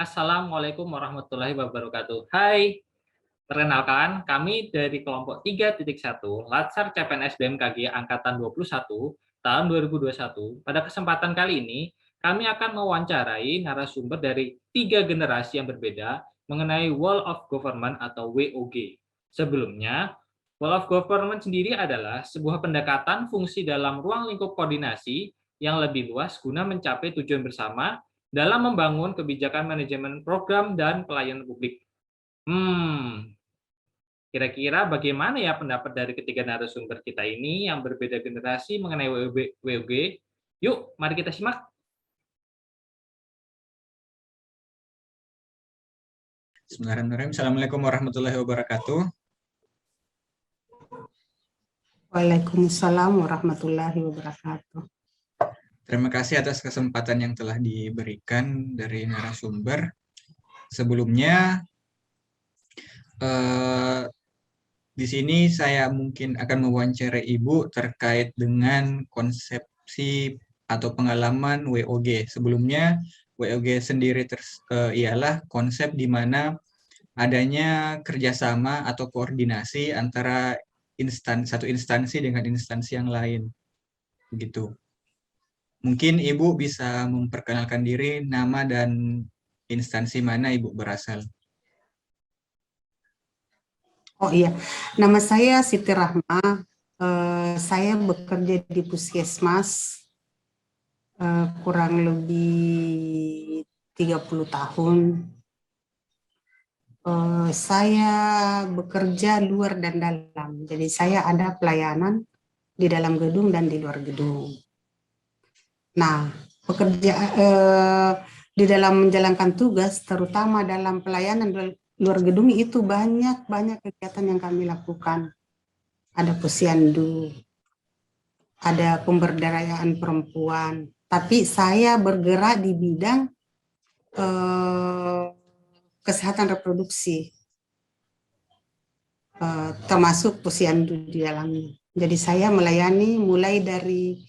Assalamualaikum warahmatullahi wabarakatuh. Hai, perkenalkan kami dari kelompok 3.1 Latsar CPNS BMKG Angkatan 21 tahun 2021. Pada kesempatan kali ini, kami akan mewawancarai narasumber dari 3 generasi yang berbeda mengenai Wall of Government atau WOG. Sebelumnya, Wall of Government sendiri adalah sebuah pendekatan fungsi dalam ruang lingkup koordinasi yang lebih luas guna mencapai tujuan bersama dalam membangun kebijakan manajemen program dan pelayanan publik. Kira-kira bagaimana ya pendapat dari ketiga narasumber kita ini yang berbeda generasi mengenai WOG? Yuk, mari kita simak. Bismillahirrahmanirrahim. Assalamualaikum warahmatullahi wabarakatuh. Waalaikumsalam warahmatullahi wabarakatuh. Terima kasih atas kesempatan yang telah diberikan dari narasumber. Sebelumnya, di sini saya mungkin akan mewawancarai Ibu terkait dengan konsepsi atau pengalaman WOG. Sebelumnya, WOG sendiri ialah konsep di mana adanya kerjasama atau koordinasi antara satu instansi dengan instansi yang lain. Begitu. Mungkin Ibu bisa memperkenalkan diri, nama dan instansi mana Ibu berasal. Oh iya, nama saya Siti Rahma. Saya bekerja di Puskesmas kurang lebih 30 tahun. Saya bekerja luar dan dalam. Jadi saya ada pelayanan di dalam gedung dan di luar gedung. Nah, di dalam menjalankan tugas, terutama dalam pelayanan luar gedung itu banyak kegiatan yang kami lakukan. Ada posyandu, ada pemberdayaan perempuan. Tapi saya bergerak di bidang kesehatan reproduksi, termasuk posyandu di dalamnya. Jadi saya melayani mulai dari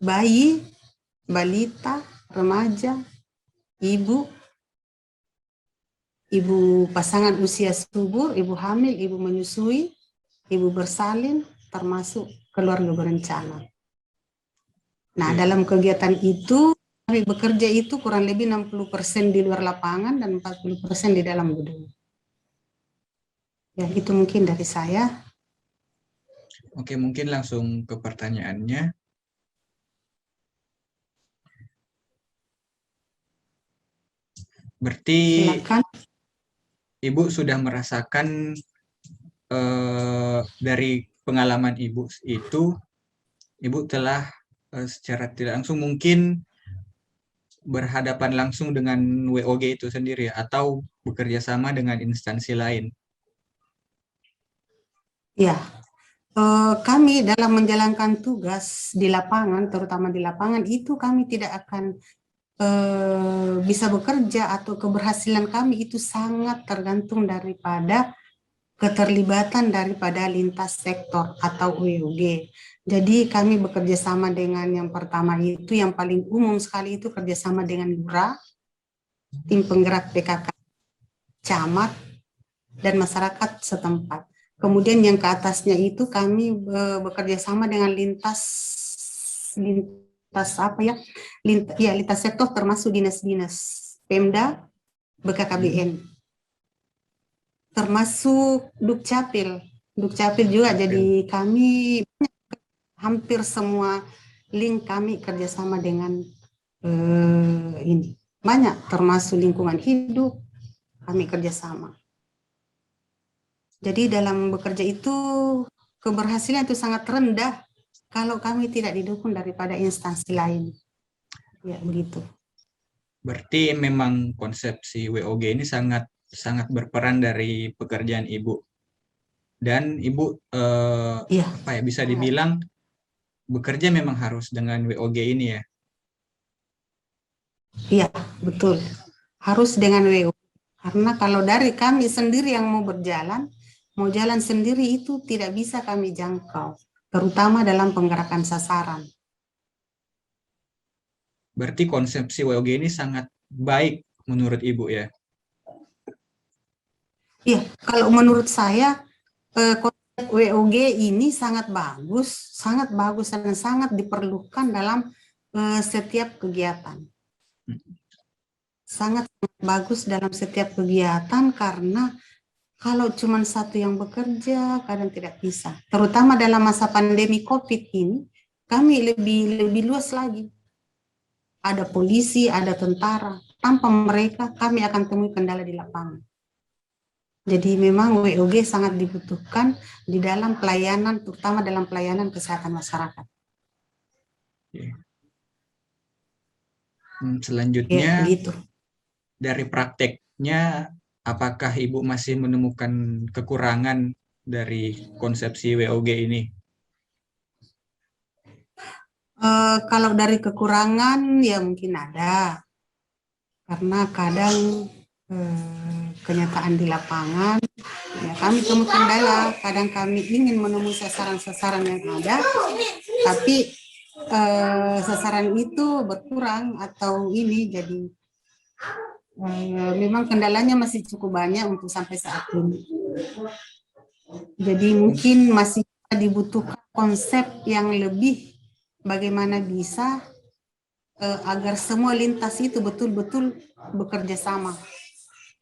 bayi, balita, remaja, ibu pasangan usia subur, ibu hamil, ibu menyusui, ibu bersalin, termasuk keluarga berencana. Nah, dalam kegiatan itu, kami bekerja itu kurang lebih 60% di luar lapangan dan 40% di dalam gedung. Ya, itu mungkin dari saya. Oke, mungkin langsung ke pertanyaannya. Berarti Silakan. Ibu sudah merasakan dari pengalaman Ibu itu, Ibu telah secara tidak langsung mungkin berhadapan langsung dengan WOG itu sendiri atau bekerja sama dengan instansi lain. Ya, kami dalam menjalankan tugas di lapangan, terutama di lapangan itu kami tidak akan bisa bekerja atau keberhasilan kami itu sangat tergantung daripada keterlibatan daripada lintas sektor atau WOG. Jadi kami bekerja sama dengan yang pertama itu, yang paling umum sekali itu kerjasama dengan Lurah, tim penggerak PKK, camat, dan masyarakat setempat. Kemudian yang ke atasnya itu kami bekerja sama dengan lintas sektor termasuk dinas-dinas Pemda, BKKBN, termasuk Dukcapil juga. Jadi kami hampir semua link kami kerjasama dengan ini banyak, termasuk lingkungan hidup kami kerjasama. Jadi dalam bekerja itu keberhasilan itu sangat rendah kalau kami tidak didukung daripada instansi lain. Ya, begitu. Berarti memang konsepsi WOG ini sangat berperan dari pekerjaan Ibu. Dan Ibu bisa dibilang bekerja memang harus dengan WOG ini ya? Iya, betul. Harus dengan WOG. Karena kalau dari kami sendiri yang mau jalan sendiri itu tidak bisa kami jangkau, terutama dalam penggerakan sasaran. Berarti konsepsi WOG ini sangat baik menurut Ibu ya? Iya, kalau menurut saya konsep WOG ini sangat bagus dan sangat diperlukan dalam setiap kegiatan. Sangat bagus dalam setiap kegiatan karena kalau cuma satu yang bekerja kadang tidak bisa. Terutama dalam masa pandemi COVID ini, kami lebih luas lagi. Ada polisi, ada tentara. Tanpa mereka kami akan temui kendala di lapangan. Jadi memang WOG sangat dibutuhkan di dalam pelayanan, terutama dalam pelayanan kesehatan masyarakat. Selanjutnya, begitu. dari prakteknya, apakah Ibu masih menemukan kekurangan dari konsepsi WOG ini? Kalau dari kekurangan ya mungkin ada, karena kadang kenyataan di lapangan ya kami temui kendala. Kadang kami ingin menemui sasaran-sasaran yang ada, tapi sasaran itu berkurang atau ini, jadi memang kendalanya masih cukup banyak untuk sampai saat ini. Jadi mungkin masih dibutuhkan konsep yang lebih bagaimana bisa agar semua lintas itu betul-betul bekerja sama,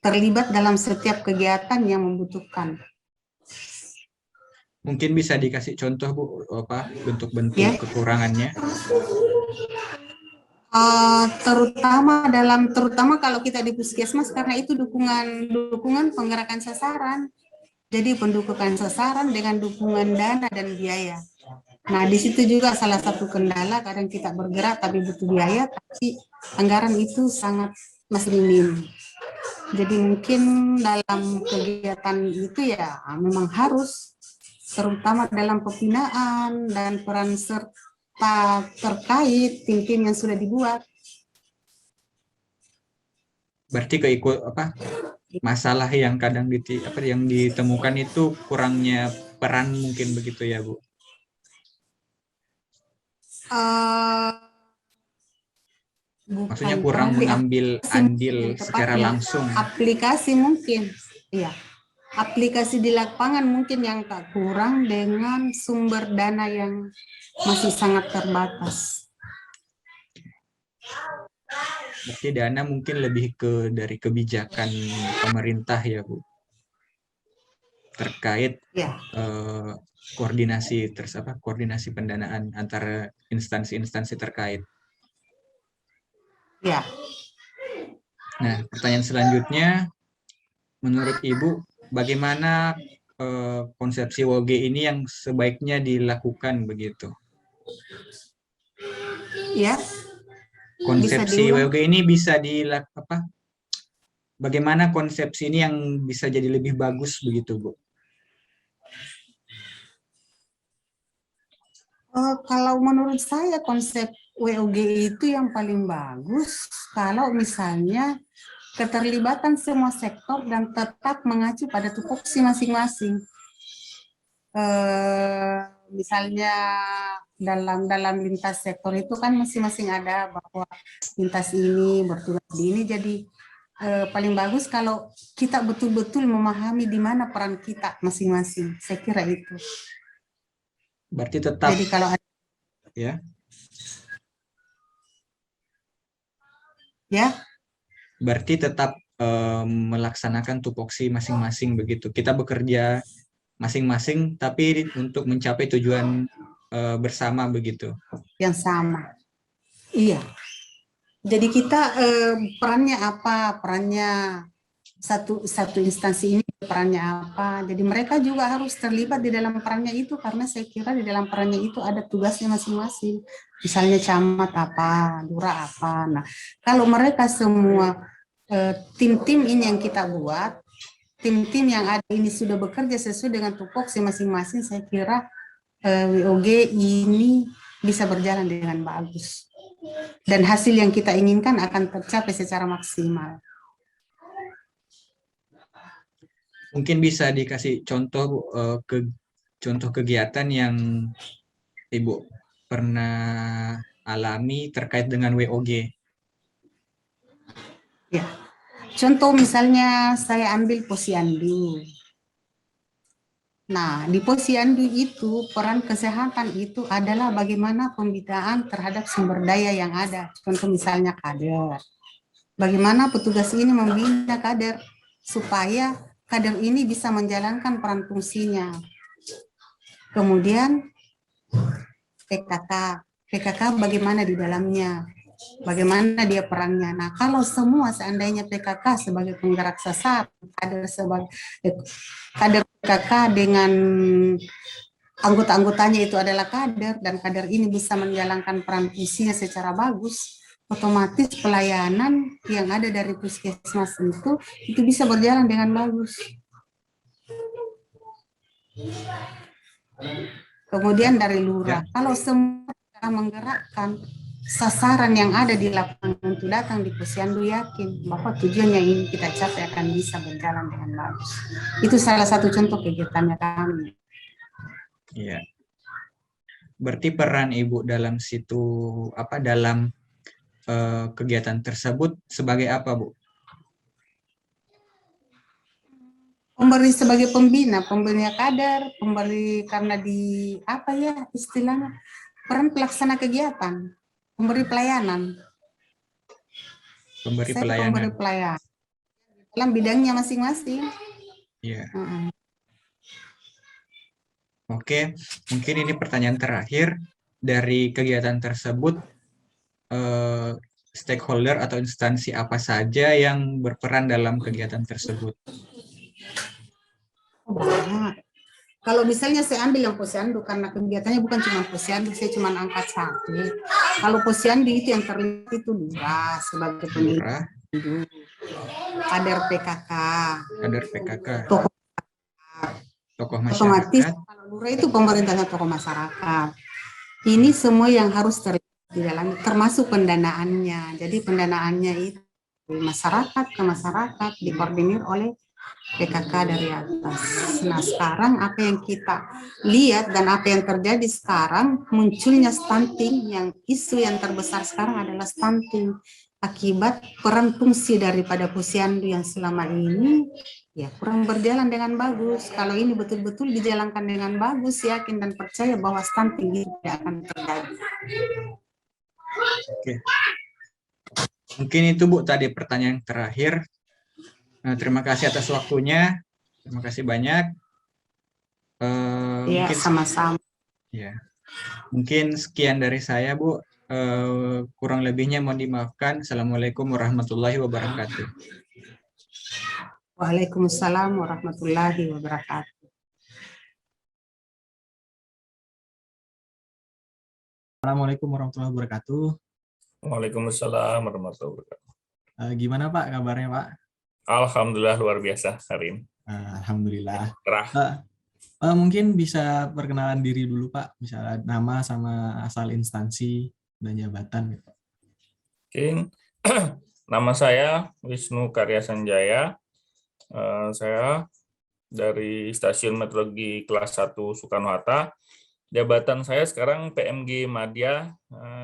terlibat dalam setiap kegiatan yang membutuhkan. Mungkin bisa dikasih contoh, Bu, apa bentuk-bentuk Ya. kekurangannya? Terutama kalau kita di puskesmas, karena itu dukungan penggerakan sasaran. Jadi pendukukan sasaran dengan dukungan dana dan biaya. Nah, di situ juga salah satu kendala, kadang kita bergerak tapi butuh biaya, tapi anggaran itu sangat masih minim. Jadi mungkin dalam kegiatan itu ya memang harus, terutama dalam pembinaan dan peran serta terkait tim-tim yang sudah dibuat. Berarti masalah yang kadang yang ditemukan itu kurangnya peran, mungkin begitu ya, Bu? Maksudnya kurang mengambil andil secara langsung. Aplikasi mungkin, iya. Aplikasi di lapangan mungkin yang tak kurang dengan sumber dana yang masih sangat terbatas. Berarti dana mungkin lebih dari kebijakan pemerintah ya, Bu, terkait Ya. koordinasi pendanaan antara instansi-instansi terkait. Ya. Nah, pertanyaan selanjutnya, menurut Ibu, bagaimana konsepsi WOG ini yang sebaiknya dilakukan begitu? Ya. Konsepsi WOG ini bisa bagaimana konsepsi ini yang bisa jadi lebih bagus begitu, Bu? Kalau menurut saya konsep WOG itu yang paling bagus kalau misalnya keterlibatan semua sektor dan tetap mengacu pada tupoksi masing-masing. Misalnya dalam lintas sektor itu kan masing-masing ada bahwa lintas ini bertugas di ini, jadi paling bagus kalau kita betul-betul memahami di mana peran kita masing-masing. Saya kira itu. Berarti tetap. Jadi kalau ya. Ya. Berarti tetap melaksanakan tupoksi masing-masing begitu. Kita bekerja masing-masing tapi untuk mencapai tujuan bersama begitu. Yang sama. Iya. Jadi kita perannya apa? Perannya satu instansi ini perannya apa? Jadi mereka juga harus terlibat di dalam perannya itu, karena saya kira di dalam perannya itu ada tugasnya masing-masing. Misalnya camat apa, lurah apa. Nah, kalau mereka semua tim-tim ini yang kita buat, tim-tim yang ada ini sudah bekerja sesuai dengan tupoksi masing-masing, saya kira WOG ini bisa berjalan dengan bagus. Dan hasil yang kita inginkan akan tercapai secara maksimal. Mungkin bisa dikasih contoh contoh kegiatan yang Ibu pernah alami terkait dengan WOG. Ya, Contoh misalnya saya ambil posyandu. Nah, di posyandu itu peran kesehatan itu adalah bagaimana pembinaan terhadap sumber daya yang ada. Contoh misalnya kader. Bagaimana petugas ini membina kader supaya kader ini bisa menjalankan peran fungsinya. Kemudian PKK. PKK bagaimana di dalamnya? Bagaimana dia perannya? Nah, kalau semua seandainya PKK sebagai penggerak sesat, kader sebagai kader PKK dengan anggota-anggotanya itu adalah kader dan kader ini bisa menjalankan peran fungsinya secara bagus, otomatis pelayanan yang ada dari puskesmas itu bisa berjalan dengan bagus. Kemudian dari lurah, kalau semua menggerakkan sasaran yang ada di lapangan itu datang di posyandu, yakin bahwa tujuan yang ingin kita capai akan bisa berjalan dengan bagus. Itu salah satu contoh kegiatannya kami. Iya. Berarti peran Ibu dalam dalam kegiatan tersebut sebagai apa, Bu? Pemberi sebagai pembina kader, pemberi karena istilahnya peran pelaksana kegiatan. Pemberi pelayanan. Pemberi pelayanan dalam bidangnya masing-masing. Iya. Oke, mungkin ini pertanyaan terakhir dari kegiatan tersebut. Stakeholder atau instansi apa saja yang berperan dalam kegiatan tersebut? Banyak. Kalau misalnya saya ambil yang posyandu, karena kegiatannya bukan cuma posyandu, saya cuma angkat satu. Kalau posyandu itu yang terlihat itu lurah sebagai pembina, kader PKK, tokoh masyarakat. Otomatis kalau lurah itu pemerintahnya tokoh masyarakat. Ini semua yang harus terlihat di dalam, termasuk pendanaannya. Jadi pendanaannya itu dari masyarakat ke masyarakat dikoordinir oleh PKK dari atas. Nah, sekarang apa yang kita lihat dan apa yang terjadi sekarang, munculnya stunting, yang isu yang terbesar sekarang adalah stunting akibat peran fungsi daripada posyandu yang selama ini ya kurang berjalan dengan bagus. Kalau ini betul-betul dijalankan dengan bagus, yakin dan percaya bahwa stunting itu tidak akan terjadi. Oke. Mungkin itu, Bu, tadi pertanyaan terakhir. Terima kasih atas waktunya. Terima kasih banyak. Ya, sama-sama. Ya. Mungkin sekian dari saya, Bu. Kurang lebihnya mohon dimaafkan. Assalamualaikum warahmatullahi wabarakatuh. Waalaikumsalam warahmatullahi wabarakatuh. Assalamualaikum warahmatullahi wabarakatuh. Waalaikumsalam warahmatullahi wabarakatuh. Gimana Pak kabarnya, Pak? Alhamdulillah luar biasa, Karim. Alhamdulillah. Mungkin bisa perkenalan diri dulu, Pak. Misalnya nama sama asal instansi dan jabatan. Oke. Nama saya Wisnu Karya Sanjaya. Saya dari Stasiun Meteorologi Kelas 1 Soekarno-Hatta. Jabatan saya sekarang PMG Madya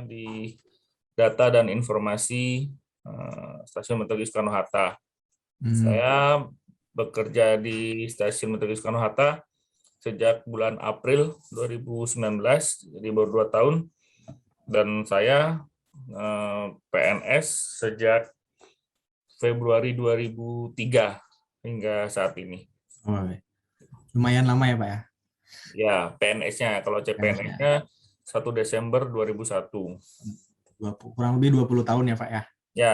di Data dan Informasi Stasiun Meteorologi Soekarno-Hatta. Saya bekerja di Stasiun Meteorologi Soekarno-Hatta sejak bulan April 2019, jadi baru 2 tahun. Dan saya PNS sejak Februari 2003 hingga saat ini. Oh, lumayan lama ya, Pak ya? Ya, PNS-nya. Kalau CPNS-nya 1 Desember 2001. Kurang lebih 20 tahun ya, Pak ya? Ya,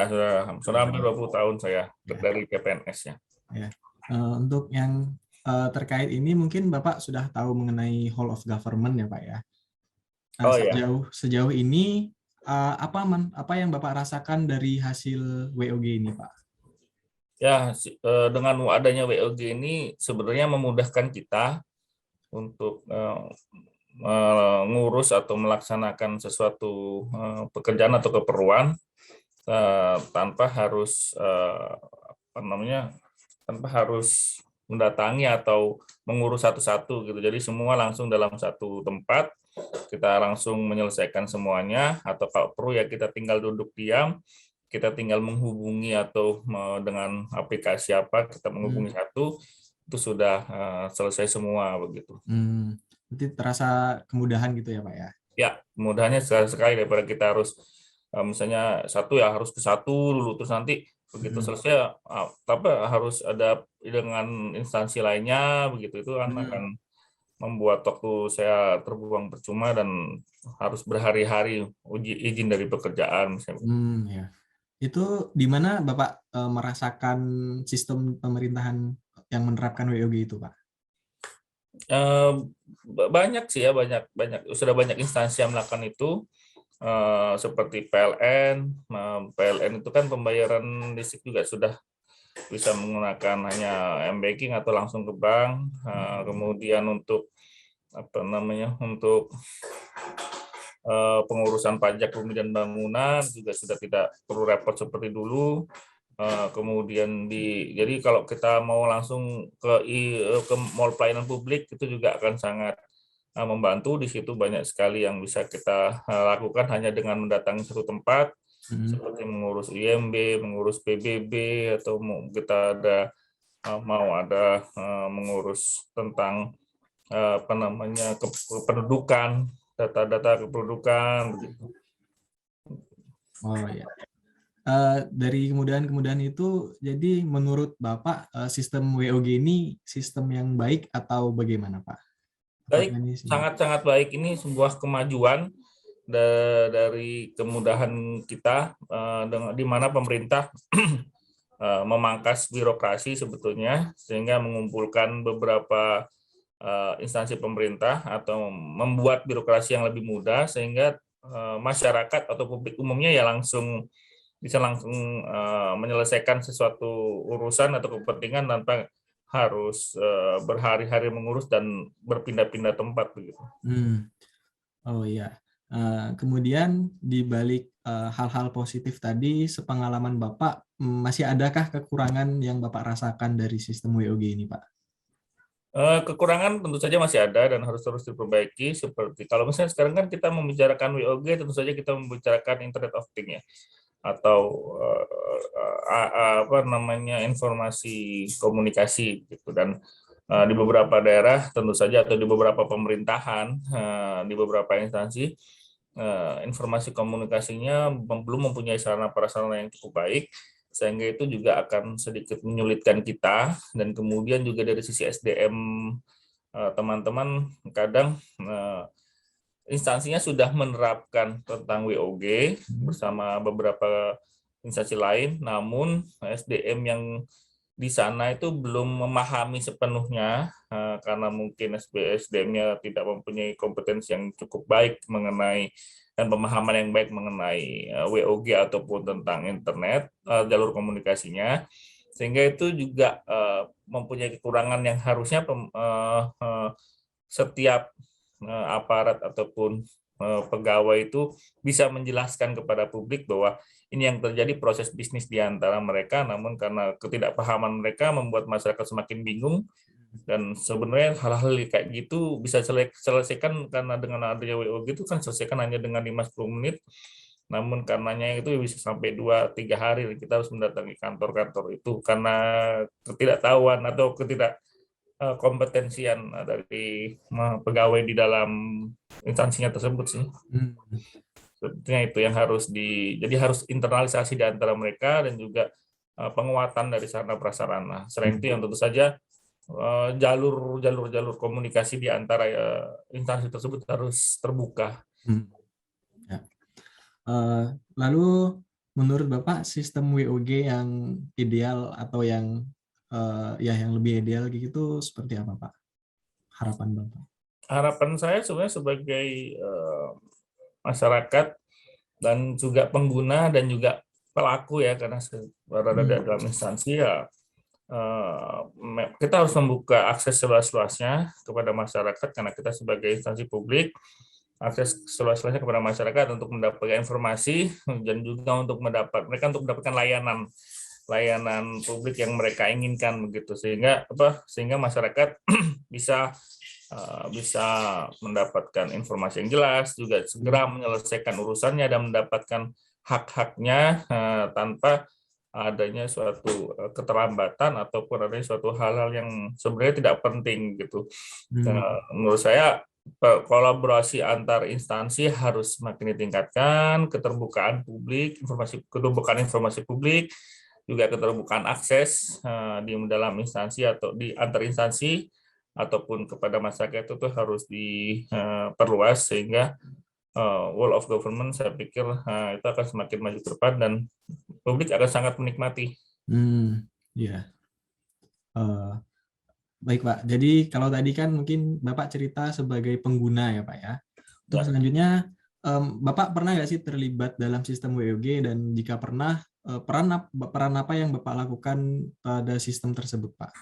sudah hampir 20 tahun saya dari CPNS-nya. Ya. Untuk yang terkait ini mungkin Bapak sudah tahu mengenai Hall of Government ya, Pak ya? Sejauh ini apa yang Bapak rasakan dari hasil WOG ini, Pak? Ya, dengan adanya WOG ini sebenarnya memudahkan kita untuk mengurus atau melaksanakan sesuatu pekerjaan atau keperluan tanpa harus tanpa harus mendatangi atau mengurus satu-satu gitu. Jadi semua langsung dalam satu tempat, kita langsung menyelesaikan semuanya, atau kalau perlu ya kita tinggal duduk diam, kita tinggal menghubungi atau dengan aplikasi apa kita menghubungi satu, itu sudah selesai semua begitu. Berarti terasa kemudahan gitu ya Pak ya? Ya, kemudahannya sekali daripada kita harus misalnya satu ya harus ke satu dulu, terus nanti begitu selesai tapi harus ada dengan instansi lainnya begitu, itu akan membuat waktu saya terbuang percuma dan harus berhari-hari izin dari pekerjaan misalnya. Ya. Itu di mana Bapak merasakan sistem pemerintahan yang menerapkan WOG itu Pak? Banyak sih ya, banyak sudah banyak instansi yang melakukan itu. Seperti PLN itu kan pembayaran listrik juga sudah bisa menggunakan hanya m-banking atau langsung ke bank. Kemudian untuk untuk pengurusan pajak bumi dan bangunan juga sudah tidak perlu repot seperti dulu. Kemudian jadi kalau kita mau langsung ke mall pelayanan publik itu juga akan sangat membantu. Di situ banyak sekali yang bisa kita lakukan hanya dengan mendatangi satu tempat, seperti mengurus IMB, mengurus PBB, atau kita mengurus tentang kependudukan, data-data kependudukan begitu. Oh ya. Dari kemudahan-kemudahan itu, jadi menurut Bapak sistem WOG ini sistem yang baik atau bagaimana Pak? Baik, sangat-sangat baik. Ini sebuah kemajuan dari kemudahan kita, di mana pemerintah memangkas birokrasi sebetulnya, sehingga mengumpulkan beberapa instansi pemerintah atau membuat birokrasi yang lebih mudah, sehingga masyarakat atau publik umumnya ya bisa langsung menyelesaikan sesuatu urusan atau kepentingan tanpa harus berhari-hari mengurus dan berpindah-pindah tempat begitu. Oh iya. Kemudian di balik hal-hal positif tadi, sepengalaman Bapak, masih adakah kekurangan yang Bapak rasakan dari sistem WOG ini, Pak? Kekurangan tentu saja masih ada dan harus terus diperbaiki. Seperti kalau misalnya sekarang kan kita membicarakan WOG, tentu saja kita membicarakan Internet of Things ya, atau informasi komunikasi gitu. Dan di beberapa daerah tentu saja atau di beberapa pemerintahan, di beberapa instansi, informasi komunikasinya belum mempunyai sarana prasarana yang cukup baik, sehingga itu juga akan sedikit menyulitkan kita. Dan kemudian juga dari sisi SDM teman-teman kadang instansinya sudah menerapkan tentang WOG bersama beberapa instansi lain, namun SDM yang di sana itu belum memahami sepenuhnya karena mungkin SDM-nya tidak mempunyai kompetensi yang cukup baik mengenai dan pemahaman yang baik mengenai WOG ataupun tentang internet, jalur komunikasinya, sehingga itu juga mempunyai kekurangan yang harusnya setiap aparat ataupun pegawai itu bisa menjelaskan kepada publik bahwa ini yang terjadi proses bisnis di antara mereka, namun karena ketidakpahaman mereka membuat masyarakat semakin bingung. Dan sebenarnya hal-hal kayak gitu bisa selesaikan karena dengan adanya WOG itu kan selesaikan hanya dengan 5-10 menit. Namun karenanya itu bisa sampai 2-3 hari kita harus mendatangi kantor-kantor itu karena ketidaktahuan atau kompetensian dari pegawai di dalam instansinya tersebut sih. Sebetulnya itu yang jadi harus internalisasi di antara mereka dan juga penguatan dari sarana prasarana. Selain itu yang tentu saja jalur komunikasi di antara instansi tersebut harus terbuka. Ya. Lalu menurut Bapak sistem WOG yang ideal atau yang yang lebih ideal gitu seperti apa Pak? Harapan Bapak? Harapan saya sebenarnya sebagai masyarakat dan juga pengguna dan juga pelaku ya, karena berada di dalam instansi ya, kita harus membuka akses seluas-luasnya kepada masyarakat karena kita sebagai instansi publik, akses seluas-luasnya kepada masyarakat untuk mendapatkan informasi dan juga untuk mendapatkan layanan publik yang mereka inginkan begitu, sehingga masyarakat bisa mendapatkan informasi yang jelas, juga segera menyelesaikan urusannya dan mendapatkan hak-haknya tanpa adanya suatu keterlambatan ataupun adanya suatu hal-hal yang sebenarnya tidak penting gitu. Menurut saya kolaborasi antar instansi harus semakin ditingkatkan, keterbukaan informasi publik, juga keterbukaan akses di dalam instansi atau di antar instansi ataupun kepada masyarakat itu harus diperluas sehingga world of government saya pikir itu akan semakin maju ke depan dan publik akan sangat menikmati. Ya. Baik Pak, jadi kalau tadi kan mungkin Bapak cerita sebagai pengguna ya Pak ya. Untuk selanjutnya, Bapak pernah nggak sih terlibat dalam sistem WOG dan jika pernah, peran apa yang Bapak lakukan pada sistem tersebut Pak?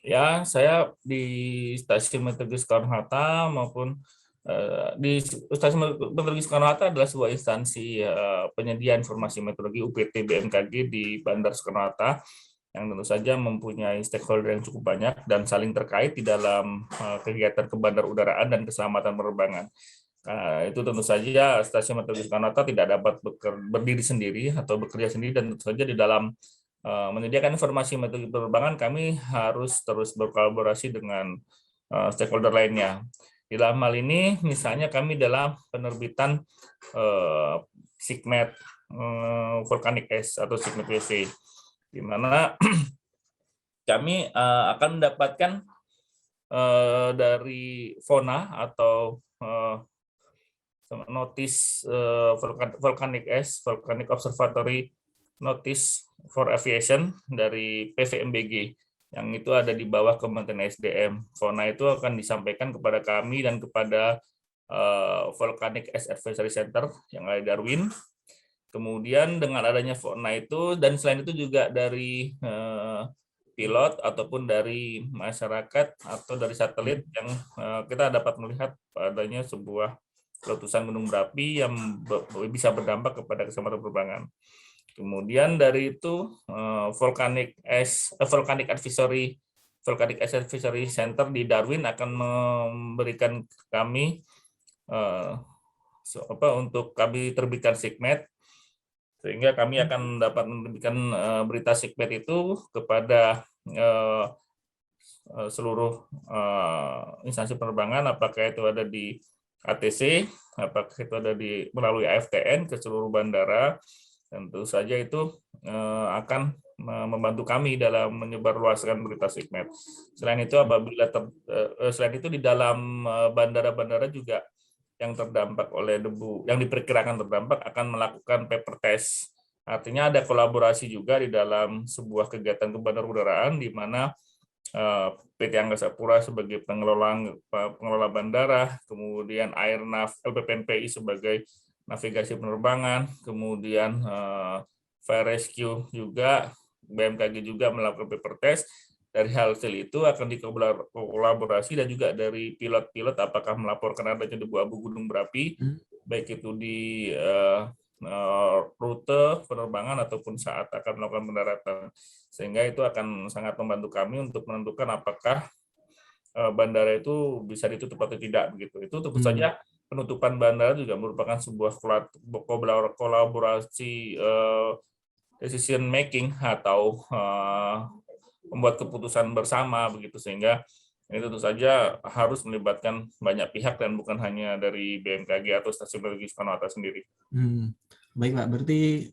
Ya, saya di Stasiun Meteorologi Soekarno-Hatta maupun di Stasiun Meteorologi Soekarno-Hatta adalah sebuah instansi penyedia informasi meteorologi UPT BMKG di Bandar Soekarno-Hatta yang tentu saja mempunyai stakeholder yang cukup banyak dan saling terkait di dalam kegiatan kebandarudaraan dan keselamatan penerbangan. Itu tentu saja Stasiun Meteorologi Soekarno-Hatta tidak dapat berdiri sendiri atau bekerja sendiri dan tentu saja di dalam menyediakan informasi meteorologi penerbangan kami harus terus berkolaborasi dengan stakeholder lainnya. Di dalam hal ini misalnya kami dalam penerbitan SIGMET Volcanic Ash atau SIGMET WC di mana kami akan mendapatkan dari FONA atau notice Volcanic Ash, Volcanic Observatory Notice for Aviation dari PVMBG yang itu ada di bawah Kementerian SDM. FONA itu akan disampaikan kepada kami dan kepada Volcanic Ash Advisory Center yang ada di Darwin. Kemudian dengan adanya FONA itu dan selain itu juga dari pilot ataupun dari masyarakat atau dari satelit yang kita dapat melihat adanya sebuah letusan gunung berapi yang bisa berdampak kepada keselamatan penerbangan. Kemudian dari itu Volcanic Ash Advisory Center di Darwin akan memberikan kami untuk kami terbitkan SIGMET sehingga kami akan dapat menerbitkan berita SIGMET itu kepada seluruh instansi penerbangan, apakah itu ada di ATC, apakah itu ada di melalui AFTN ke seluruh bandara. Tentu saja itu akan membantu kami dalam menyebarluaskan berita SIGMET. Selain itu selain itu di dalam bandara-bandara juga yang terdampak oleh debu, yang diperkirakan terdampak akan melakukan paper test. Artinya ada kolaborasi juga di dalam sebuah kegiatan kebandarudaraan di mana PT Angkasa Pura sebagai pengelola bandara, kemudian Airnav, LPPNPI sebagai navigasi penerbangan, kemudian Fire Rescue juga, BMKG juga melakukan paper test. Dari hasil itu akan dikolaborasi dan juga dari pilot-pilot apakah melaporkan adanya debu abu gunung berapi, baik itu di rute penerbangan ataupun saat akan melakukan pendaratan. Sehingga itu akan sangat membantu kami untuk menentukan apakah bandara itu bisa ditutup atau tidak begitu. Itu tentu saja penutupan bandara juga merupakan sebuah kolaborasi decision making atau membuat keputusan bersama begitu sehingga ini tentu saja harus melibatkan banyak pihak dan bukan hanya dari BMKG atau Stasiun Meteorologi Soekarno-Hatta sendiri. Baik Pak, berarti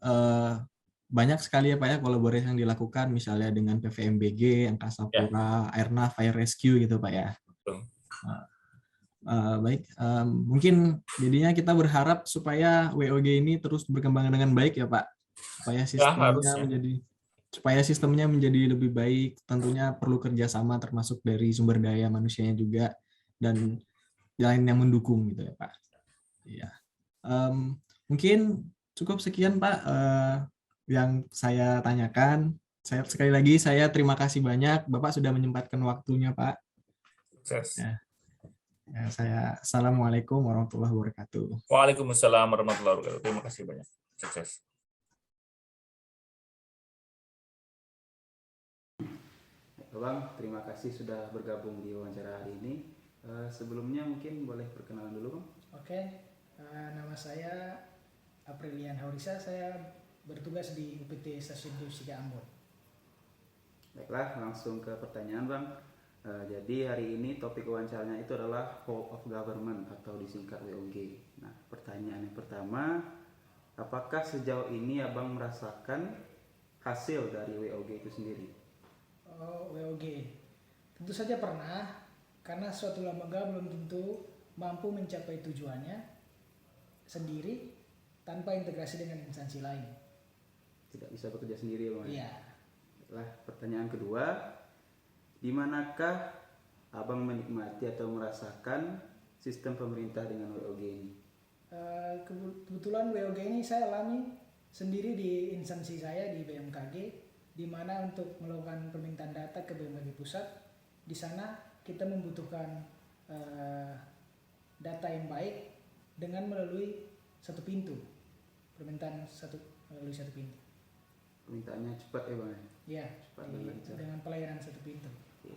banyak sekali ya Pak ya kolaborasi yang dilakukan misalnya dengan PVMBG, Angkasa Pura, Airnav, Fire Rescue gitu Pak ya. Betul. Baik, mungkin jadinya kita berharap supaya WOG ini terus berkembang dengan baik ya Pak, supaya sistemnya menjadi lebih baik. Tentunya perlu kerjasama termasuk dari sumber daya manusianya juga dan lain yang mendukung gitu ya Pak. Iya. Mungkin cukup sekian Pak yang saya tanyakan. Sekali lagi saya terima kasih banyak Bapak sudah menyempatkan waktunya Pak. Sukses. Ya, Assalamualaikum warahmatullahi wabarakatuh. Waalaikumsalam warahmatullahi wabarakatuh. Terima kasih banyak. Sukses. Bang, terima kasih sudah bergabung di wawancara hari ini. Sebelumnya mungkin boleh perkenalan dulu Bang? Oke, nama saya Aprilian Haurisa, saya bertugas di UPT Stasiun Geofisika Ambon. Baiklah, langsung ke pertanyaan Bang. Jadi hari ini topik wawancaranya itu adalah Whole of Government atau disingkat WOG. Nah, pertanyaan yang pertama, apakah sejauh ini Abang merasakan hasil dari WOG itu sendiri? Oh, WOG. Tentu saja pernah, karena suatu lembaga belum tentu mampu mencapai tujuannya sendiri tanpa integrasi dengan instansi lain. Tidak bisa bekerja sendiri, Bang. Iya. Baiklah, pertanyaan kedua, di manakah Abang menikmati atau merasakan sistem pemerintah dengan WOG ini? Kebetulan WOG ini saya alami sendiri di instansi saya di BMKG, di mana untuk melakukan permintaan data ke BMKG pusat, di sana kita membutuhkan data yang baik dengan melalui satu pintu, permintaan melalui satu pintu. Permintaannya cepat ya Bang? Ya, Cepat dan lancar. dengan pelayanan satu pintu. Oke.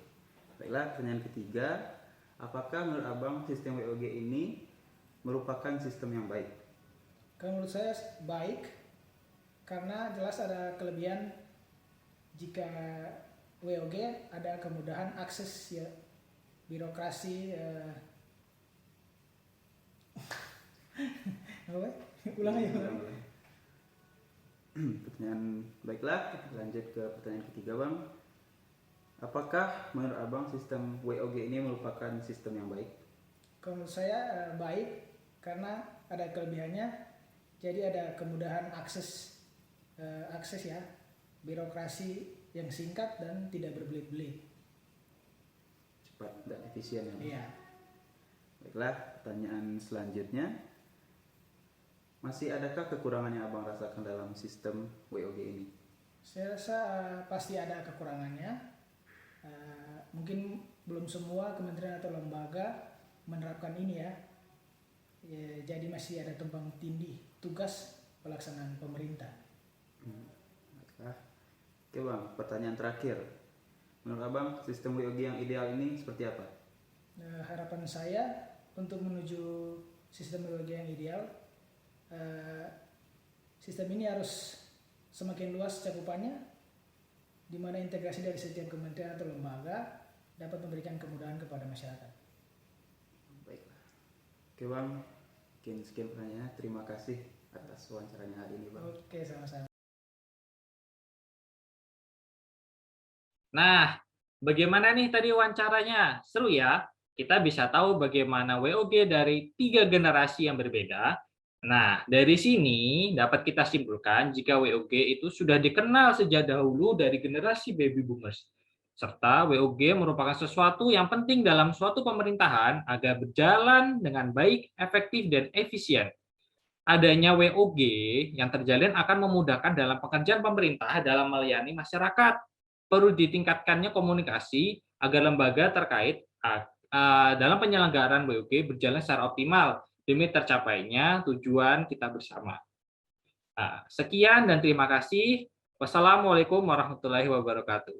Baiklah, pertanyaan ketiga, apakah menurut Abang sistem WOG ini merupakan sistem yang baik? Kalau menurut saya baik, karena jelas ada kelebihan jika WOG ada kemudahan akses ya, birokrasi apa? Ulang aja. Pertanyaan baiklah, lanjut ke pertanyaan ketiga Bang. Apakah menurut Abang sistem WOG ini merupakan sistem yang baik? Kalau menurut saya baik, karena ada kelebihannya, jadi ada kemudahan akses ya, birokrasi yang singkat dan tidak berbelit-belit. Cepat dan efisien ya Bang? Iya. Baiklah, pertanyaan selanjutnya. Masih adakah kekurangan yang Abang rasakan dalam sistem WOG ini? Saya rasa pasti ada kekurangannya. Mungkin belum semua kementerian atau lembaga menerapkan ini ya. Jadi masih ada tumpang tindih tugas pelaksanaan pemerintah. Baiklah. Oke Bang, pertanyaan terakhir. Menurut Abang, sistem WOG yang ideal ini seperti apa? Harapan saya untuk menuju sistem WOG yang ideal, sistem ini harus semakin luas cakupannya, di mana integrasi dari setiap kementerian atau lembaga dapat memberikan kemudahan kepada masyarakat. Baiklah. Oke Bang, mungkin sekian pertanyaannya. Terima kasih atas wawancaranya hari ini Bang. Oke, sama-sama. Nah, bagaimana nih tadi wawancaranya? Seru ya? Kita bisa tahu bagaimana WOG dari 3 generasi yang berbeda. Nah, dari sini dapat kita simpulkan jika WOG itu sudah dikenal sejak dahulu dari generasi baby boomers. Serta WOG merupakan sesuatu yang penting dalam suatu pemerintahan agar berjalan dengan baik, efektif, dan efisien. Adanya WOG yang terjalin akan memudahkan dalam pekerjaan pemerintah dalam melayani masyarakat. Perlu ditingkatkannya komunikasi agar lembaga terkait dalam penyelenggaraan WOG berjalan secara optimal demi tercapainya tujuan kita bersama. Sekian dan terima kasih. Wassalamualaikum warahmatullahi wabarakatuh.